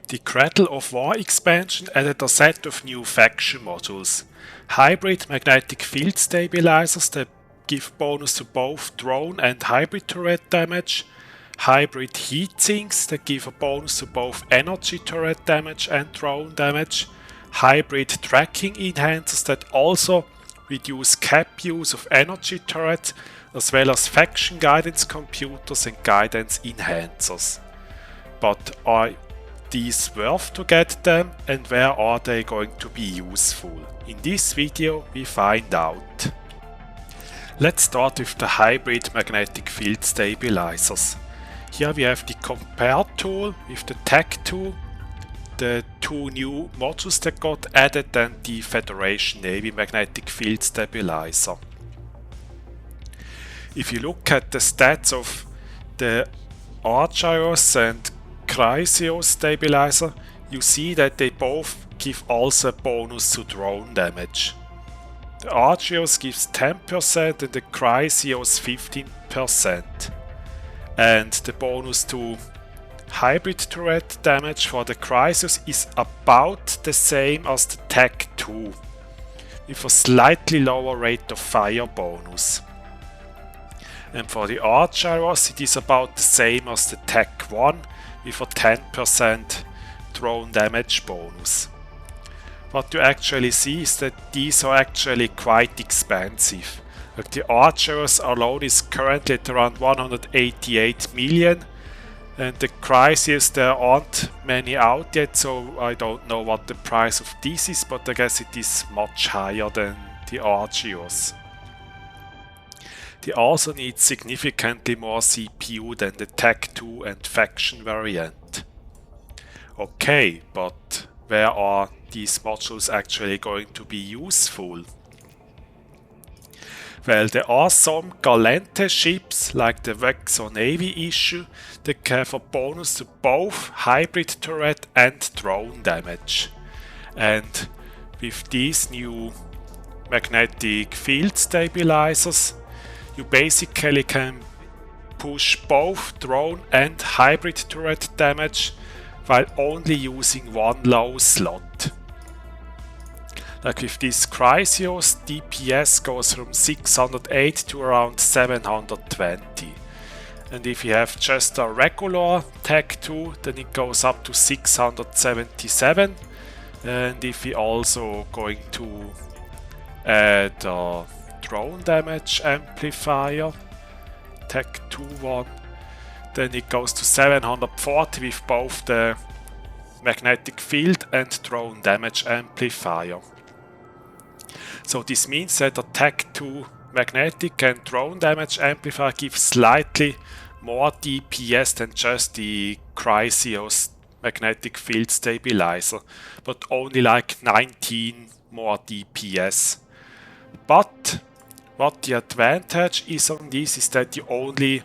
The Cradle of War expansion added a set of new faction modules. Hybrid magnetic field stabilizers that give bonus to both drone and hybrid turret damage. Hybrid heat sinks that give a bonus to both energy turret damage and drone damage. Hybrid tracking enhancers that also reduce cap use of energy turrets, as well as faction guidance computers and guidance enhancers. But are these worth to get them, and where are they going to be useful? In this video we find out. Let's start with the hybrid magnetic field stabilizers. Here we have the compare tool with the tag tool, the two new modules that got added, and the Federation Navy magnetic field stabilizer. If you look at the stats of the Argyros and Chryseos stabilizer, you see that they both give also a bonus to drone damage. The Argyros gives 10% and the Chryseos 15%. And the bonus to hybrid turret damage for the Chryseos is about the same as the Tech 2, with a slightly lower rate of fire bonus. And for the Argyros it is about the same as the Tech 1, with a 10% drone damage bonus. What you actually see is that these are actually quite expensive. Like the Argyros alone is currently at around 188 million, and the Chryseos, there aren't many out yet, so I don't know what the price of this is, but I guess it is much higher than the Argyros. They also need significantly more CPU than the Tech 2 and faction variant. Okay, but where are these modules actually going to be useful? Well, there are some Galente ships, like the Vexor Navy issue, that have a bonus to both hybrid turret and drone damage. And with these new magnetic field stabilizers, you basically can push both drone and hybrid turret damage while only using one low slot. Like with this Chryseos, DPS goes from 608 to around 720. And if you have just a regular Tech 2, then it goes up to 677. And if we also going to add a drone damage amplifier, Tech 2 one, then it goes to 740 with both the magnetic field and drone damage amplifier. So this means that the Tech 2 magnetic and drone damage amplifier gives slightly more DPS than just the Chryseos magnetic field stabilizer, but only like 19 more DPS. But what the advantage is on this is that you only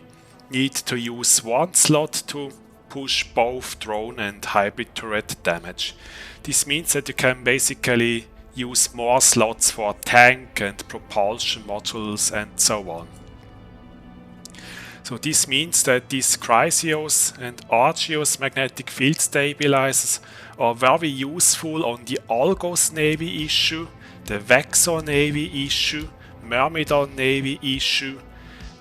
need to use one slot to push both drone and hybrid turret damage. This means that you can basically use more slots for tank and propulsion modules and so on. So this means that these Chryseos and Argyros magnetic field stabilizers are very useful on the Algos Navy issue, the Vexor Navy issue, Myrmidon Navy issue,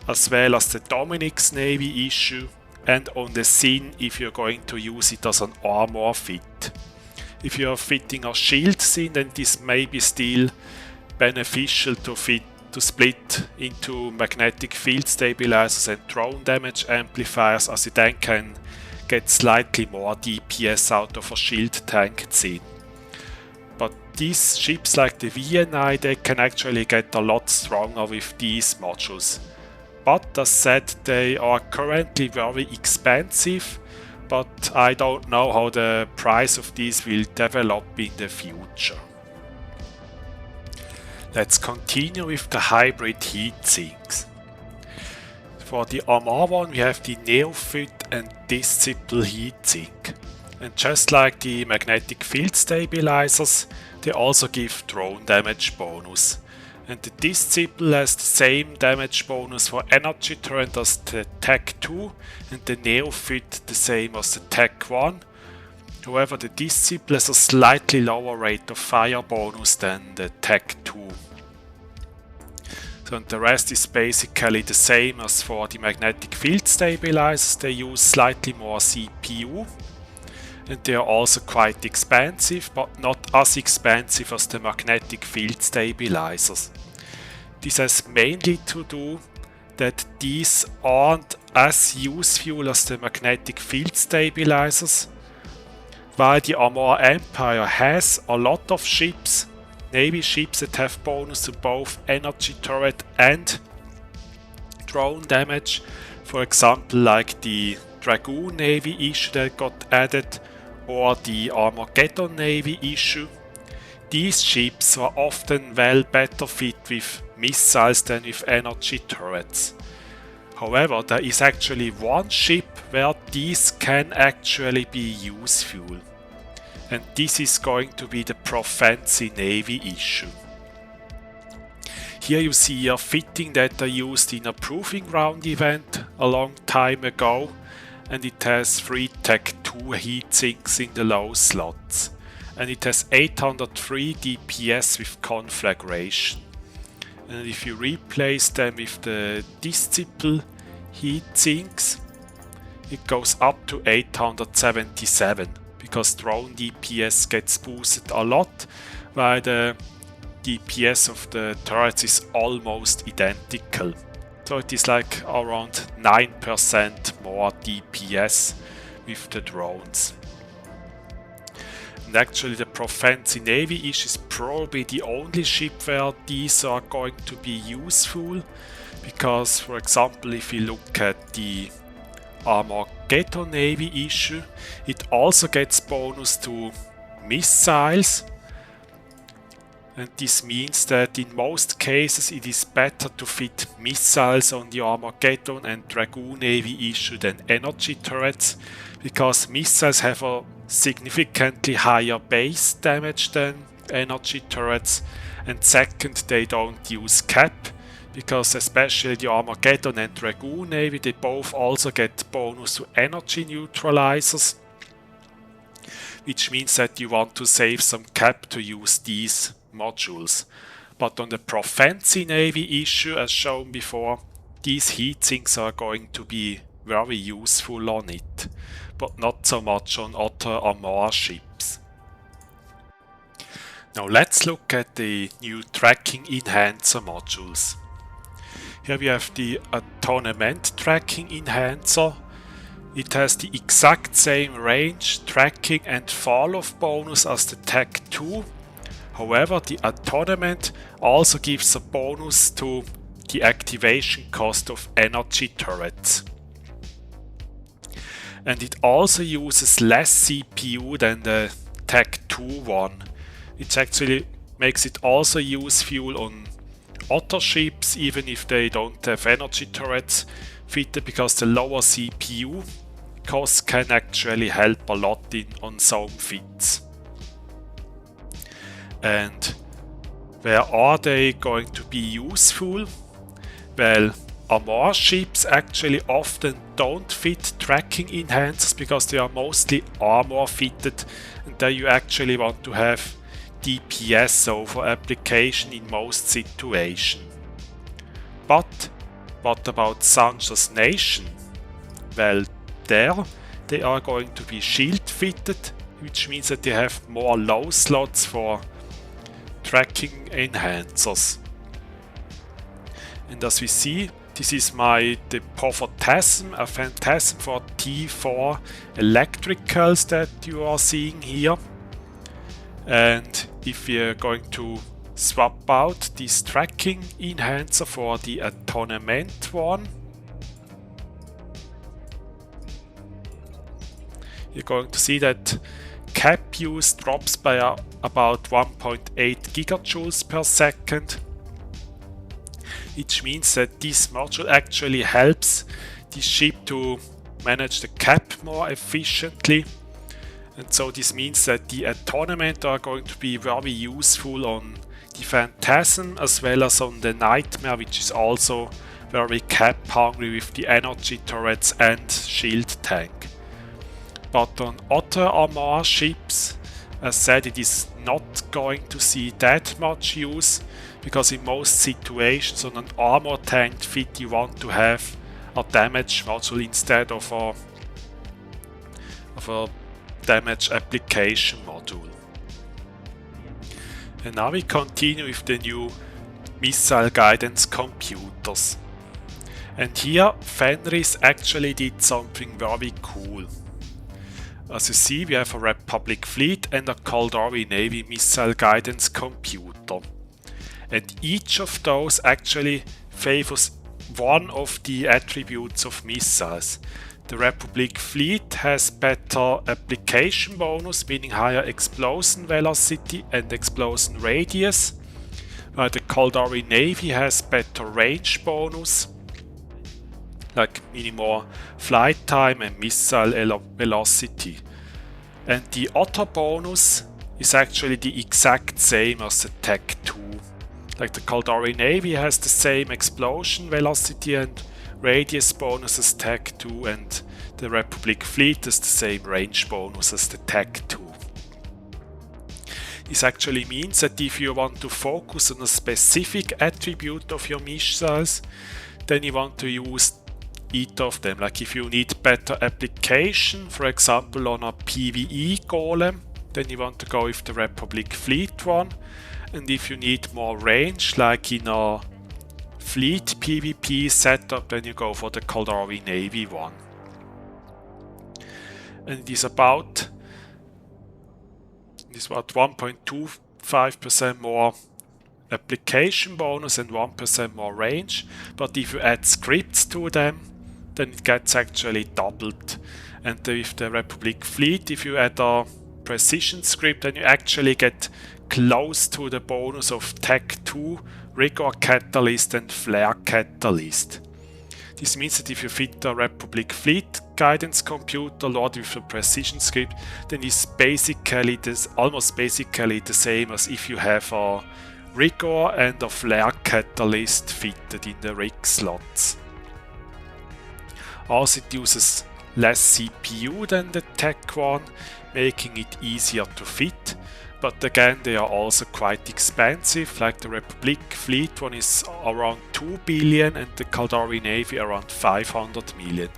as well as the Dominic's Navy issue, and on the Sin if you're going to use it as an armor fit. If you're fitting a shield Sin, then this may be still beneficial to split into magnetic field stabilizers and drone damage amplifiers, as you then can get slightly more DPS out of a shield tank Sin. But these ships like the VNI, they can actually get a lot stronger with these modules. But as said, they are currently very expensive, but I don't know how the price of these will develop in the future. Let's continue with the hybrid heat sinks. For the Armor one we have the Neophyte and Disciple heat sink. And just like the magnetic field stabilizers, they also give drone damage bonus. And the Disciple has the same damage bonus for energy turret as the Tech 2, and the Neophyte the same as the Tech 1. However, the Disciple has a slightly lower rate of fire bonus than the Tech 2. So, and the rest is basically the same as for the magnetic field stabilizers. They use slightly more CPU and they are also quite expensive, but not as expensive as the magnetic field stabilizers. This has mainly to do that these aren't as useful as the magnetic field stabilizers, while the Armor Empire has a lot of ships, Navy ships that have bonus to both energy turret and drone damage. For example, like the Dragoon Navy issue that got added, or the Armageddon Navy issue. These ships are often well better fit with missiles than with energy turrets. However, there is actually one ship where these can actually be useful, and this is going to be the Prophecy Navy issue. Here you see a fitting that I used in a Proving Ground event a long time ago, and it has 3 Tech 2 heatsinks in the low slots, and it has 803 DPS with conflagration. And if you replace them with the Disciple heatsinks, it goes up to 877, because drone DPS gets boosted a lot, while the DPS of the turrets is almost identical. So it is like around 9% more DPS with the drones. And actually the Prophecy Navy is probably the only ship where these are going to be useful, because for example if you look at the Armageddon Navy issue, it also gets bonus to missiles, and this means that in most cases it is better to fit missiles on the Armageddon and Dragoon Navy issue than energy turrets, because missiles have a significantly higher base damage than energy turrets, and second, they don't use cap, because especially the Armageddon and Dragoon Navy, they both also get bonus to energy neutralizers, which means that you want to save some cap to use these modules. But on the Prophecy Navy issue, as shown before, these heatsinks are going to be very useful on it, but not so much on other Armor ships. Now let's look at the new tracking enhancer modules. Here we have the Attunement Tracking Enhancer. It has the exact same range, tracking and fall-off bonus as the Tech 2. However, the Attunement also gives a bonus to the activation cost of energy turrets. And it also uses less CPU than the Tech 2 one, which actually makes it also useful on other ships, even if they don't have energy turrets fitted, because the lower CPU costs can actually help a lot on some fits. And where are they going to be useful? Well, Armor ships actually often don't fit tracking enhancers because they are mostly armor fitted, and there you actually want to have DPS over application in most situations. But what about Sanja's Nation? Well, there they are going to be shield fitted, which means that they have more low slots for tracking enhancers. And as we see, this is the Phantasm, a Phantasm for T4 electricals that you are seeing here. And if we are going to swap out this tracking enhancer for the Attunement one, you're going to see that cap use drops by about 1.8 gigajoules per second, which means that this module actually helps the ship to manage the cap more efficiently. And so this means that the Attunement are going to be very useful on the Phantasm as well as on the Nightmare, which is also very cap hungry with the energy turrets and shield tank. but on other armor ships, as said, it is not going to see that much use, because in most situations on an armor tank fit you want to have a damage module instead of a damage application module. And now we continue with the new missile guidance computers. And here Fenris actually did something very cool. As you see, we have a Republic fleet and a Caldari Navy missile guidance computer. And each of those actually favors one of the attributes of missiles. The Republic fleet has better application bonus, meaning higher explosion velocity and explosion radius, while the Caldari Navy has better range bonus, like meaning more flight time and missile velocity. And the other bonus is actually the exact same as the Tech 2. Like the Caldari Navy has the same explosion velocity and radius bonus as Tech 2, and the Republic fleet has the same range bonus as the Tech 2. This actually means that if you want to focus on a specific attribute of your missiles, then you want to use either of them. Like if you need better application, for example on a PvE golem, then you want to go with the Republic fleet one. And if you need more range, like in a fleet PvP setup, then you go for the Caldari Navy one. And it is about 1.25% more application bonus and 1% more range. But if you add scripts to them, then it gets actually doubled. And with the Republic fleet, if you add a precision script, then you actually get close to the bonus of Tech 2, Rigor Catalyst and Flare Catalyst. This means that if you fit the Republic fleet guidance computer loaded with a precision script, then it's basically almost basically the same as if you have a Rigor and a Flare Catalyst fitted in the rig slots. Also, it uses less CPU than the Tech one, making it easier to fit. But again, they are also quite expensive, like the Republic fleet one is around 2 billion and the Caldari Navy around 500 million.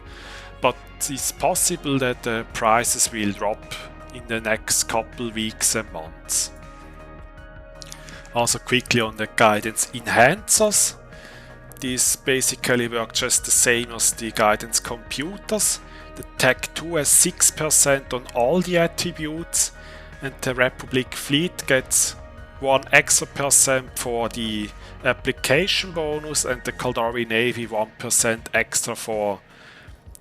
But it's possible that the prices will drop in the next couple weeks and months. Also quickly on the guidance enhancers. These basically work just the same as the guidance computers. The Tech 2 has 6% on all the attributes, and the Republic fleet gets 1 extra percent for the application bonus, and the Caldari Navy 1% extra for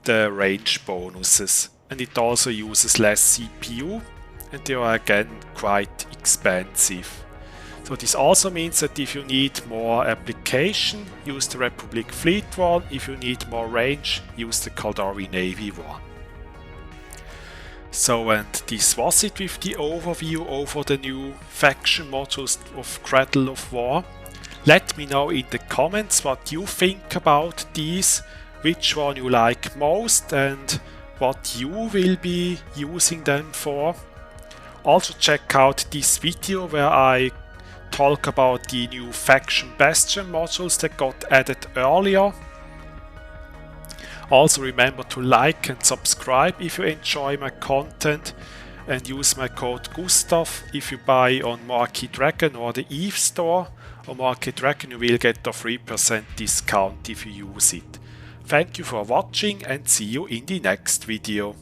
the range bonuses. And it also uses less CPU, and they are again quite expensive. So this also means that if you need more application, use the Republic fleet one. If you need more range, use the Caldari Navy one. So, and this was it with the overview over the new faction modules of Cradle of War. Let me know in the comments what you think about these, which one you like most and what you will be using them for. Also check out this video where I talk about the new faction bastion modules that got added earlier. Also remember to like and subscribe if you enjoy my content, and use my code Gustav if you buy on Marquee Dragon or the Eve store. On Marquee Dragon you will get a 3% discount if you use it. Thank you for watching and see you in the next video.